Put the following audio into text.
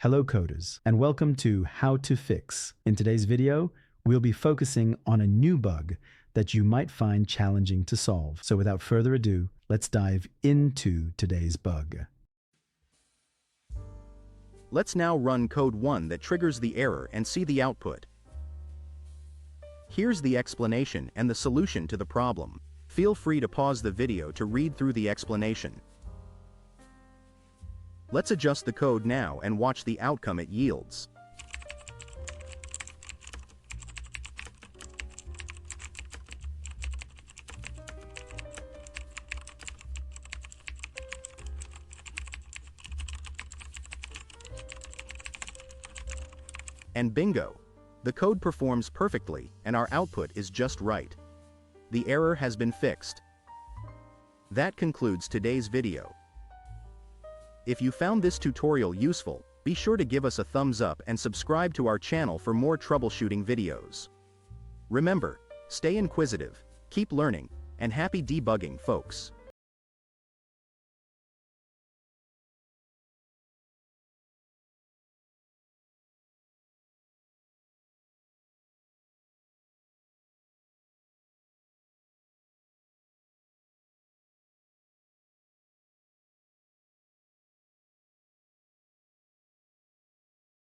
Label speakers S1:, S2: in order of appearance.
S1: Hello coders, and welcome to How to Fix. In today's video, we'll be focusing on a new bug that you might find challenging to solve. So without further ado, let's dive into today's bug.
S2: Let's now run code 1 that triggers the error and see the output. Here's the explanation and the solution to the problem. Feel free to pause the video to read through the explanation. Let's adjust the code now and watch the outcome it yields. And bingo! The code performs perfectly and our output is just right. The error has been fixed. That concludes today's video. If you found this tutorial useful, be sure to give us a thumbs up and subscribe to our channel for more troubleshooting videos. Remember, stay inquisitive, keep learning, and happy debugging, folks.